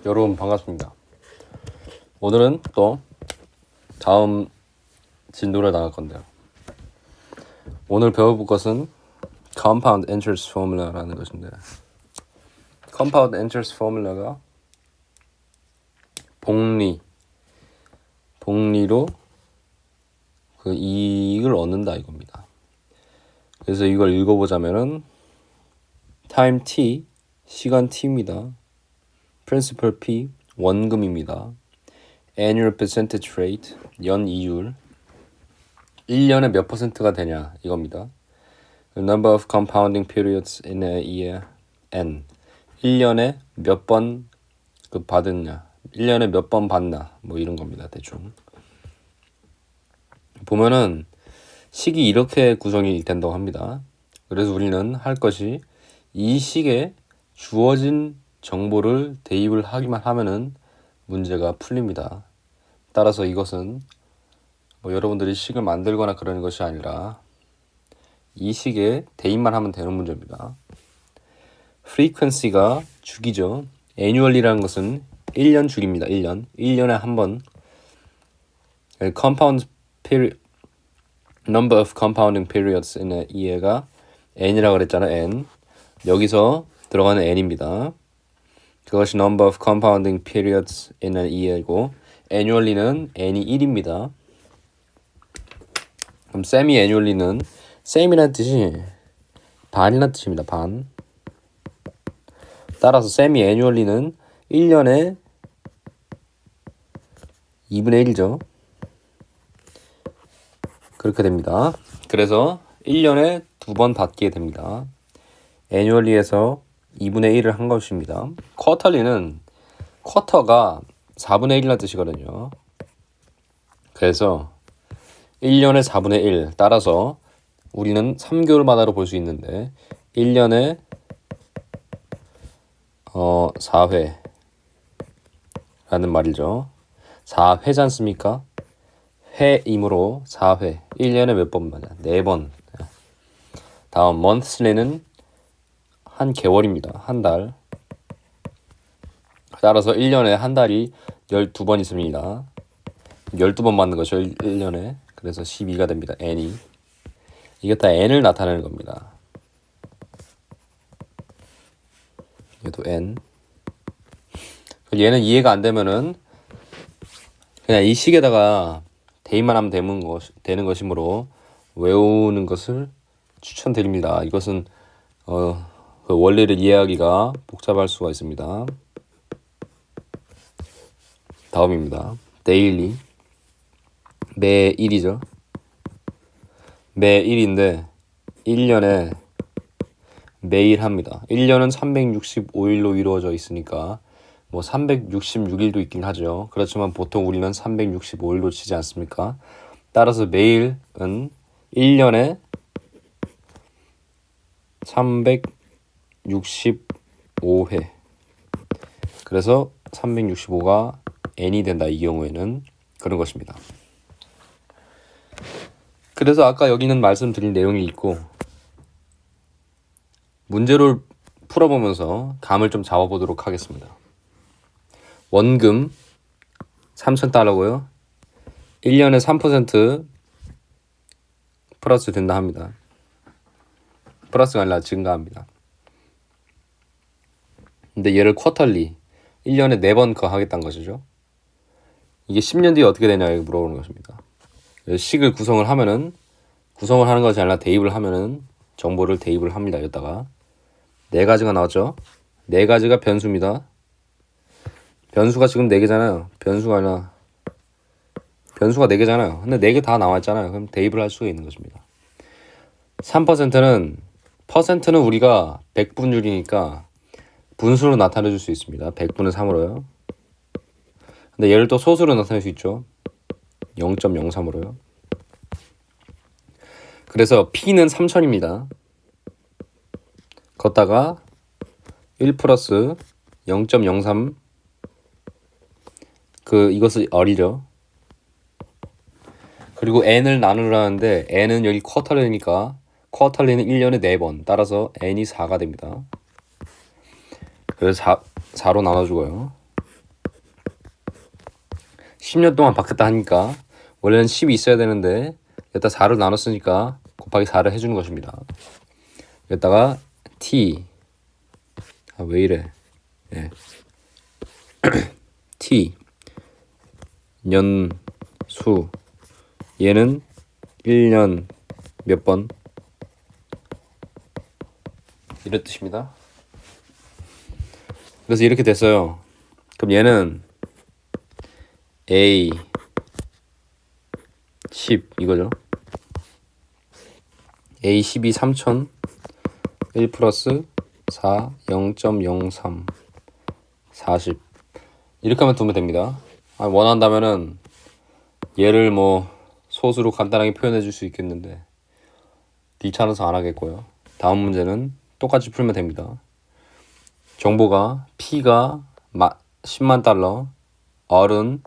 여러분 반갑습니다. 오늘은 또 다음 진도를 나갈 건데요. 오늘 배워볼 것은 Compound Interest Formula라는 것인데, Compound Interest Formula가 복리로 그 이익을 얻는다 이겁니다. 그래서 이걸 읽어보자면은 Time T, 시간 T입니다. Principal P, 원금입니다. Annual Percentage Rate, 연이율 1년에 몇 %가 되냐 이겁니다. Number of Compounding Periods in a year, N 1년에 몇 번 받았냐, 1년에 몇 번 받나 뭐 이런 겁니다. 대충 보면은 식이 이렇게 구성이 된다고 합니다. 그래서 우리는 할 것이 이 식에 주어진 정보를 대입을 하기만 하면은 문제가 풀립니다. 따라서 이것은 여러분들이 식을 만들거나 그러는 것이 아니라 이 식에 대입만 하면 되는 문제입니다. frequency가 주기죠. annually라는 것은 1년 주기입니다. 1년에 한 번. compound period, number of compounding periods in a year가 n이라고 그랬잖아요. n. 여기서 들어가는 n입니다. 그것이 number of compounding periods in a year이고, annually는 n이 1입니다. 그럼 semi-annually는 semi라는 뜻이 반이라는 뜻입니다. 반. 따라서 semi-annually는 1년에 2분의 1이죠. 그렇게 됩니다. 그래서 1년에 2번 받게 됩니다. annually에서 2분의 1을 한 것입니다. quarterly는 쿼터가 4분의 1이라는 뜻이거든요. 그래서 1년에 4분의 1, 따라서 우리는 3개월마다로 볼 수 있는데 1년에 4회라는 말이죠. 4회지 않습니까? 회이므로 4회, 1년에 몇 번 맞아? 4번. 다음 monthly는 한 개월입니다. 한 달. 따라서 1년에 한 달이 12번 있습니다. 12번 맞는 것이죠. 1년에. 그래서 12가 됩니다. n이. 이게 다 n을 나타내는 겁니다. 얘도 n. 얘는 이해가 안 되면은 그냥 이 식에다가 대입만 하면 되는 것이므로 외우는 것을 추천드립니다. 이것은 그 원리를 이해하기가 복잡할 수가 있습니다. 다음입니다. daily. 매일이죠. 매일인데 1년에 매일 합니다. 1년은 365일로 이루어져 있으니까 366일도 있긴 하죠. 그렇지만 보통 우리는 365일로 치지 않습니까? 따라서 매일은 1년에 365회. 그래서 365가 n이 된다. 이 경우에는 그런 것입니다. 그래서 아까 여기는 말씀드린 내용이 있고, 문제를 풀어보면서 감을 좀 잡아보도록 하겠습니다. 원금 3,000달러고요. 1년에 3% 플러스 된다 합니다. 플러스가 아니라 증가합니다. 근데 얘를 쿼터리 1년에 4번 하겠다는 것이죠. 이게 10년 뒤에 어떻게 되냐 물어보는 것입니다. 식을 구성을 하는 것이 아니라 대입을 하면은 정보를 대입을 합니다. 여기다가 4가지가 나왔죠. 4가지가 변수입니다. 변수가 지금 4개잖아요. 변수가 4개잖아요. 근데 4개 다 나왔잖아요. 그럼 대입을 할 수가 있는 것입니다. 3%는 우리가 100분율이니까 분수로 나타내 줄 수 있습니다. 100분의 3으로요. 근데 얘를 또 소수로 나타낼 수 있죠. 0.03으로요. 그래서 P는 3000입니다. 걷다가 1 플러스 0.03 이것을 어리죠. 그리고 n을 나누라는데 n은 여기 쿼터리니까 쿼터리는 1년에 4번. 따라서 n이 4가 됩니다. 그래서 4로 나눠주고요. 10년 동안 바뀌었다 하니까 원래는 10이 있어야 되는데 여기다 4를 나눴으니까 곱하기 4를 해주는 것입니다. 여기다가 t 왜 이래 예. t 년수 얘는 1년 몇 번 이런 뜻입니다. 그래서 이렇게 됐어요. 그럼 얘는 A 10 이거죠. A 12 3000 1 플러스 4 0.03 40 이렇게 하면 두면 됩니다. 원한다면은 얘를 뭐 소수로 간단하게 표현해 줄 수 있겠는데 귀찮아서 안 하겠고요. 다음 문제는 똑같이 풀면 됩니다. 정보가 P가 10만 달러, earn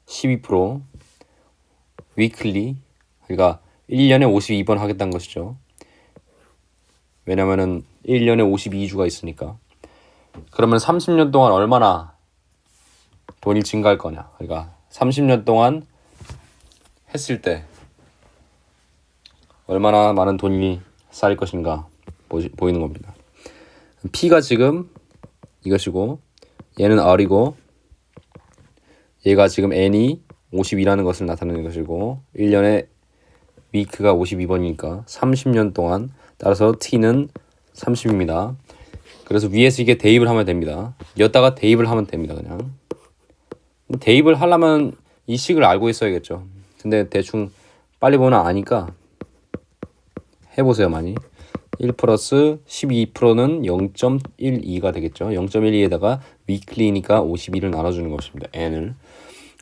12%, weekly 그러니까 1년에 52번 하겠다는 것이죠. 왜냐면은 1년에 52주가 있으니까. 그러면 30년 동안 얼마나 돈이 증가할 거냐. 그러니까 30년 동안 했을 때 얼마나 많은 돈이 쌓일 것인가 보이는 겁니다. P가 지금 이것이고 얘는 R이고 얘가 지금 N이 52라는 것을 나타내는 것이고 1년에 week가 52번이니까 30년 동안 따라서 T는 30입니다. 그래서 위에서 이게 대입을 하면 됩니다. 여기다가 대입을 하면 됩니다. 그냥 대입을 하려면 이 식을 알고 있어야겠죠. 근데 대충 빨리 보나 아니까 해보세요. 많이 1 플러스 12%는 0.12가 되겠죠. 0.12에다가 weekly니까 52를 나눠주는 것입니다. n을.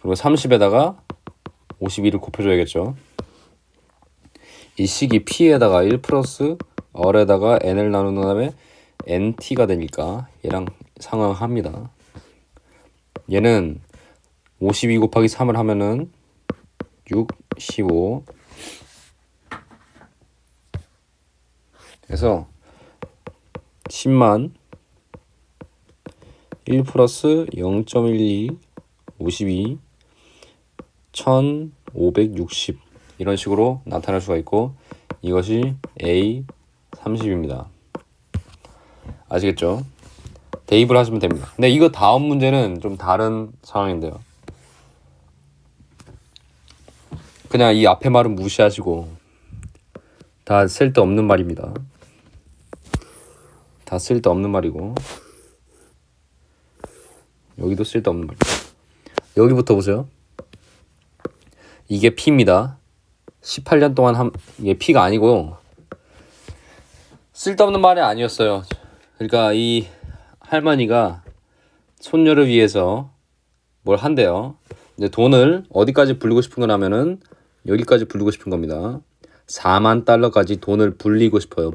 그리고 30에다가 52를 곱해줘야겠죠. 이 식이 p에다가 1 플러스 r에다가 n을 나눈 다음에 nt가 되니까 얘랑 상응합니다. 얘는 52 곱하기 3을 하면은 6, 15 그래서 10만 1 플러스 0.12 52 1560 이런 식으로 나타낼 수가 있고 이것이 A 30입니다. 아시겠죠? 대입을 하시면 됩니다. 근데 이거 다음 문제는 좀 다른 상황인데요. 그냥 이 앞에 말은 무시하시고 다 쓸데없는 말입니다. 다 쓸데없는 말이고 여기도 쓸데없는 말입니다. 여기부터 보세요. 이게 P입니다. 18년 동안 이게 P가 아니고 쓸데없는 말이 아니었어요. 그러니까 이 할머니가 손녀를 위해서 뭘 한대요. 근데 돈을 어디까지 불리고 싶은 거냐면은 여기까지 불리고 싶은 겁니다. 4만 달러까지 돈을 불리고 싶어요.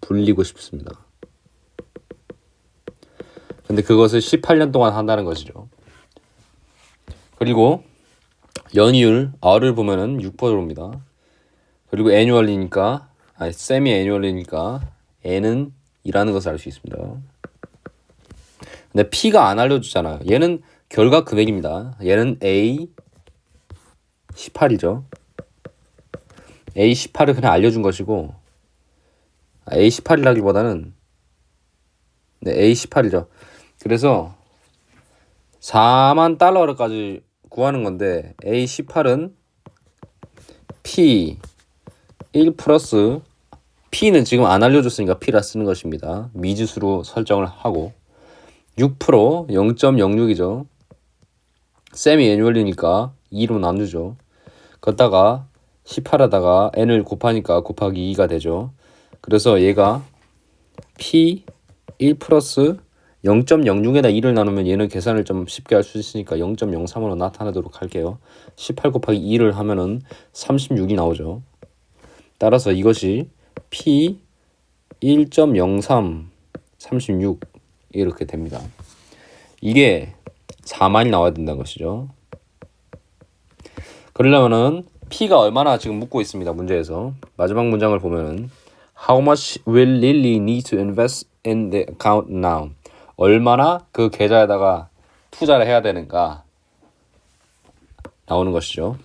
불리고 싶습니다. 근데 그것을 18년 동안 한다는 것이죠. 그리고 연이율 R을 보면은 6%입니다. 그리고 애뉴얼리니까 세미 애뉴얼리니까 N은 2라는 것을 알 수 있습니다. 근데 P가 안 알려주잖아요. 얘는 결과 금액입니다. 얘는 A 18이죠. A 18을 그냥 알려준 것이고 A 18이라기보다는 A 18이죠. 그래서 4만 달러까지 구하는 건데 A 18은 P 1 플러스 P는 지금 안 알려줬으니까 P라 쓰는 것입니다. 미지수로 설정을 하고 6% 0.06이죠. 세미 애뉴얼이니까 2로 나누죠. 걷다가 18하다가 n을 곱하니까 곱하기 2가 되죠. 그래서 얘가 P 1 플러스 0.06에다 2를 나누면 얘는 계산을 좀 쉽게 할 수 있으니까 0.03으로 나타내도록 할게요. 18 곱하기 2를 하면은 36이 나오죠. 따라서 이것이 P 1.03 36 이렇게 됩니다. 이게 4만이 나와야 된다는 것이죠. 그러려면은 P가 얼마나 지금 묻고 있습니다. 문제에서 마지막 문장을 보면은 How much will Lily need to invest in the account now? 얼마나 그 계좌에다가 투자를 해야 되는가? 나오는 것이죠.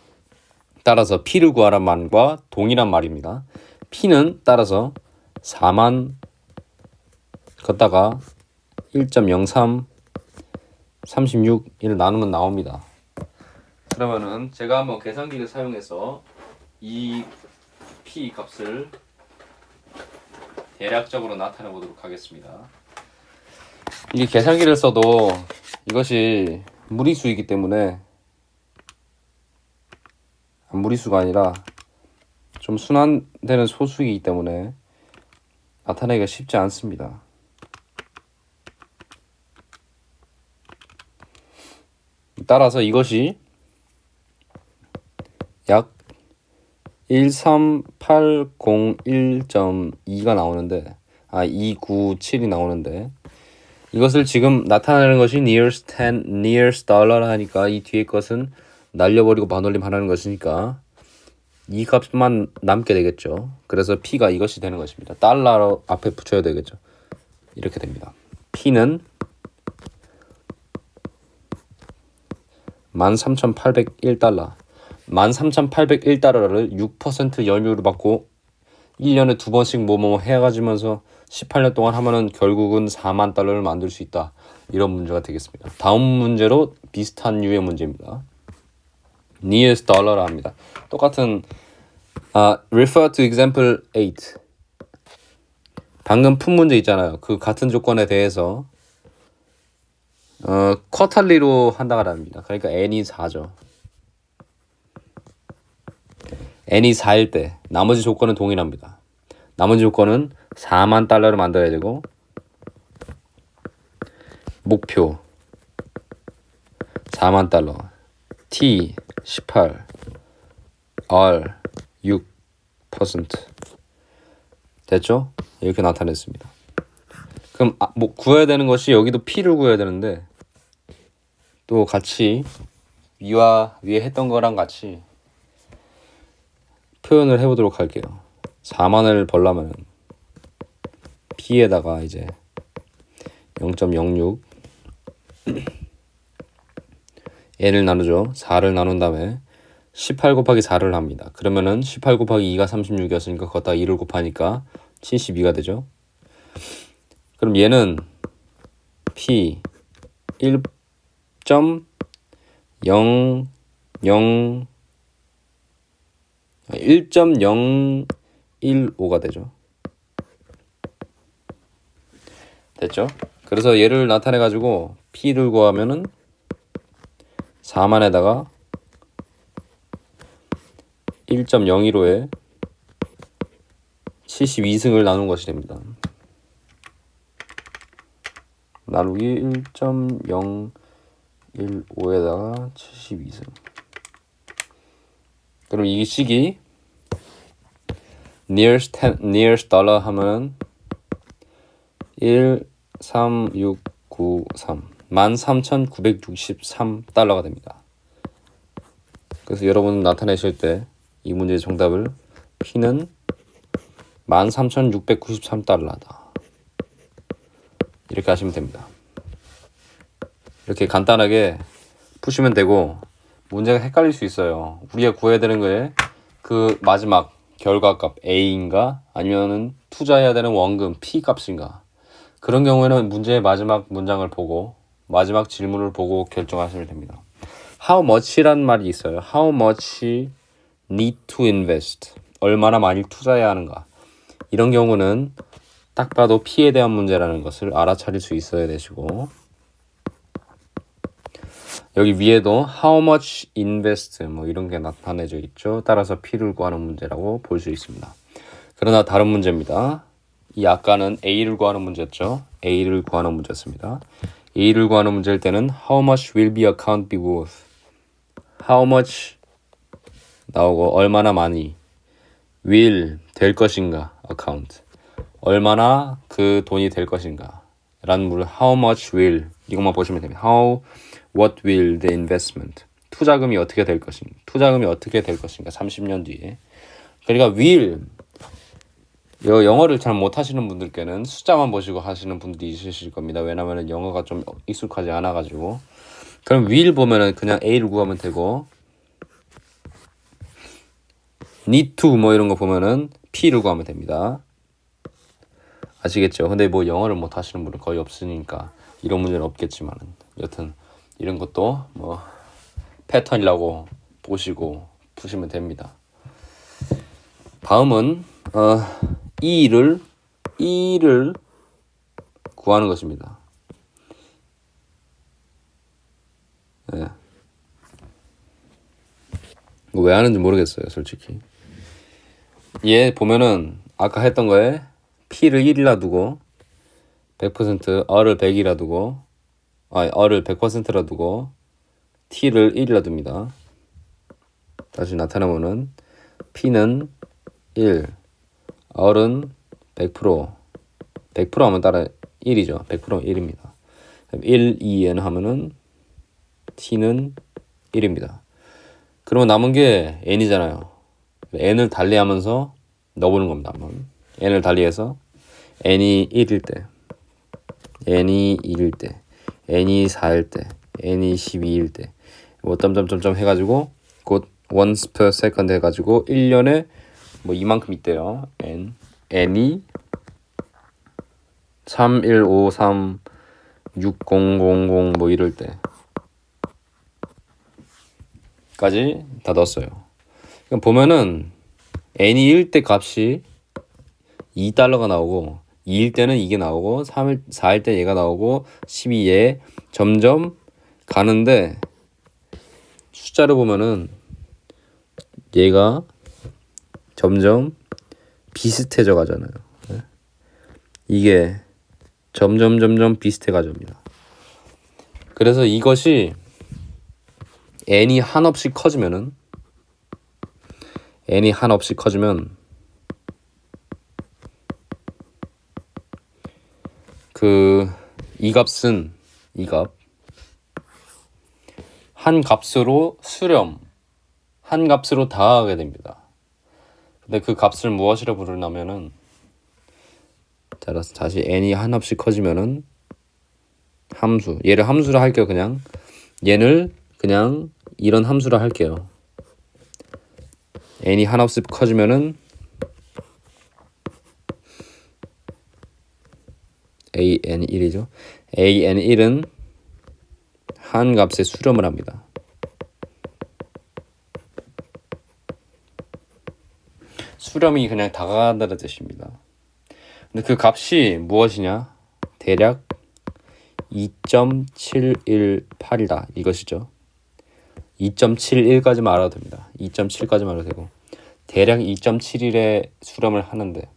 따라서 P를 구하란 말과 동일한 말입니다. P는 따라서 4만 걷다가 1.03 36 이를 나누면 나옵니다. 그러면은 제가 한번 계산기를 사용해서 이 P 값을 대략적으로 나타내 보도록 하겠습니다. 이게 계산기를 써도 이것이 무리수이기 때문에, 무리수가 아니라 좀 순환되는 소수이기 때문에 나타내기가 쉽지 않습니다. 따라서 이것이 약 13801.2가 나오는데, 297이 나오는데, 이것을 지금 나타내는 것이 nearest dollar라 하니까 이 뒤에 것은 날려버리고 반올림하라는 것이니까 이 값만 남게 되겠죠. 그래서 P가 이것이 되는 것입니다. 달러로 앞에 붙여야 되겠죠. 이렇게 됩니다. P는 13,801달러 13,801달러를 6% 연율을 받고 1년에 2번씩 뭐뭐 해가지면서 18년 동안 하면은 결국은 4만 달러를 만들 수 있다. 이런 문제가 되겠습니다. 다음 문제로 비슷한 류의 문제입니다. nearest dollar라 합니다. 똑같은 refer to example 8. 방금 푼 문제 있잖아요. 그 같은 조건에 대해서 쿼터리로 한다고 합니다. 그러니까 n이 4죠. n이 4일 때 나머지 조건은 동일합니다. 나머지 조건은 4만 달러를 만들어야 되고, 목표 4만 달러, T 18, R 6% 됐죠? 이렇게 나타냈습니다. 그럼 구해야 되는 것이 여기도 P를 구해야 되는데, 또 같이 위에 했던 거랑 같이 표현을 해보도록 할게요. 4만을 벌려면 P에다가 이제 0.06 n을 나누죠. 4를 나눈 다음에 18 곱하기 4를 합니다. 그러면은 18 곱하기 2가 36이었으니까 거기다 2를 곱하니까 72가 되죠. 그럼 얘는 P 1.015가 되죠. 됐죠? 그래서 얘를 나타내 가지고 P를 구하면은 4만에다가 1.015에 72승을 나눈 것이 됩니다. 나누기 1.015에다가 72승. 그럼 이 식이 nearest dollar 하면은 13693 13,963달러가 됩니다. 그래서 여러분 나타내실 때 이 문제의 정답을 P는 13,693달러다. 이렇게 하시면 됩니다. 이렇게 간단하게 푸시면 되고, 문제가 헷갈릴 수 있어요. 우리가 구해야 되는 거에 그 마지막 결과값 A인가 아니면은 투자해야 되는 원금 P 값인가. 그런 경우에는 문제의 마지막 문장을 보고 마지막 질문을 보고 결정하시면 됩니다. How much란 말이 있어요. How much need to invest. 얼마나 많이 투자해야 하는가. 이런 경우는 딱 봐도 P에 대한 문제라는 것을 알아차릴 수 있어야 되시고, 여기 위에도 how much invest 뭐 이런 게 나타내져 있죠. 따라서 P를 구하는 문제라고 볼 수 있습니다. 그러나 다른 문제입니다. 이 아까는 A를 구하는 문제였죠. A를 구하는 문제였습니다. A를 구하는 문제일 때는 how much will the account be worth? how much 나오고 얼마나 많이, will 될 것인가, account 얼마나 그 돈이 될 것인가 라는 물 how much will 이것만 보시면 됩니다. what will the investment 투자금이 어떻게 될 것인가 30년 뒤에. 그러니까 will 영어를 잘 못하시는 분들께는 숫자만 보시고 하시는 분들이 있으실 겁니다. 왜냐하면 영어가 좀 익숙하지 않아가지고. 그럼 will 보면은 그냥 A를 구하면 되고, need to 뭐 이런 거 보면은 P를 구하면 됩니다. 아시겠죠? 근데 뭐 영어를 못 하시는 분은 거의 없으니까 이런 문제는 없겠지만은 여튼 이런 것도 뭐 패턴이라고 보시고 푸시면 됩니다. 다음은 E를 구하는 것입니다. 네. 왜 하는지 모르겠어요, 솔직히. 얘 보면은 아까 했던 거에 P를 1이라 두고 100% R을 100이라 두고 R을 100%라 두고 T를 1이라 둡니다. 다시 나타나면은 P는 1, R은 100% 하면 따라 1이죠. 100%는 1입니다. 1, 2n 하면은 T는 1입니다. 그러면 남은 게 n이잖아요. n을 달리하면서 넣어보는 겁니다. 한번. n을 달리해서 n이 1일 때, n이 1일 때, n이 4일 때, n이 12일 때, 뭐 점점점점 해가지고 곧 once per second 해가지고 1년에 뭐 이만큼 있대요. n이 3153 6000 뭐 이럴 때까지 다 넣었어요. 그럼 보면은 n이 1일 때 값이 2달러가 나오고 2일 때는 이게 나오고 4일 때 얘가 나오고 12에 점점 가는데 숫자를 보면은 얘가 점점 비슷해져 가잖아요. 이게 점점 비슷해 가집니다. 그래서 이것이 n이 한없이 커지면 이 값은 한 값으로 한 값으로 다하게 됩니다. 근데 그 값을 무엇이라 부르냐면은 다시 n이 한없이 커지면은 얘를 함수로 할게요. 그냥 얘를 그냥 이런 함수로 할게요. n이 한없이 커지면은 an1이죠. an1은 한 값에 수렴을 합니다. 수렴이 그냥 다가간다는 뜻입니다. 근데 그 값이 무엇이냐? 대략 2.718이다 이것이죠. 2.71까지만 알아도 됩니다. 2.7까지만 알아도 되고 대략 2.71에 수렴을 하는데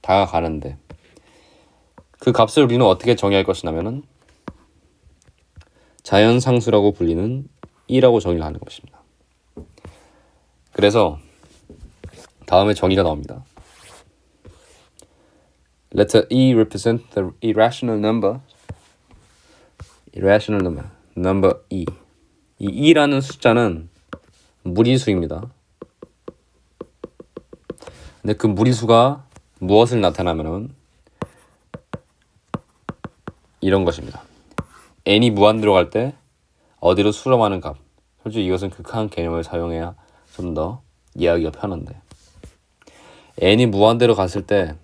다가가는데 그 값을 우리는 어떻게 정의할 것이냐면은 자연상수라고 불리는 E라고 정의를 하는 것입니다. 그래서 다음에 정의가 나옵니다. Let E represent the irrational number number E. 이 E라는 숫자는 무리수입니다. 근데 그 무리수가 무엇을 나타나면은 이런 것입니다. n이 무한 들어갈 때 어디로 수렴하는 값. 솔직히 이것은 극한 개념을 사용해야 좀 더 이해하기가 편한데 n이 무한대로 갔을 때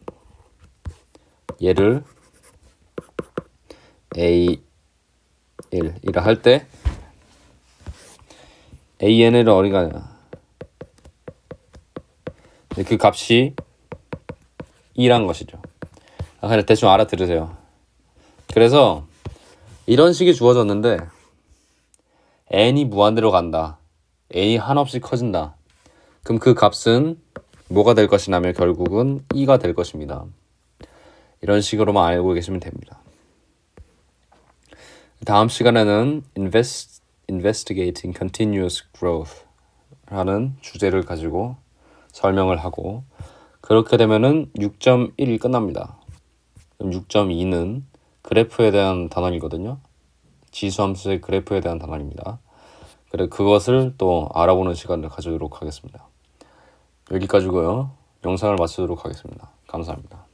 얘를 A1이라 할 때 AN을 어디 가냐. 그 값이 2란 것이죠. 그냥 대충 알아들으세요. 그래서 이런 식이 주어졌는데 n이 무한대로 간다. n이 한없이 커진다. 그럼 그 값은 뭐가 될 것이냐면 결국은 2가 될 것입니다. 이런 식으로만 알고 계시면 됩니다. 다음 시간에는 Investigating Continuous Growth 라는 주제를 가지고 설명을 하고 그렇게 되면은 6.1이 끝납니다. 그럼 6.2는 그래프에 대한 단원이거든요. 지수함수의 그래프에 대한 단원입니다. 그래 그것을 또 알아보는 시간을 가지도록 하겠습니다. 여기까지고요. 영상을 마치도록 하겠습니다. 감사합니다.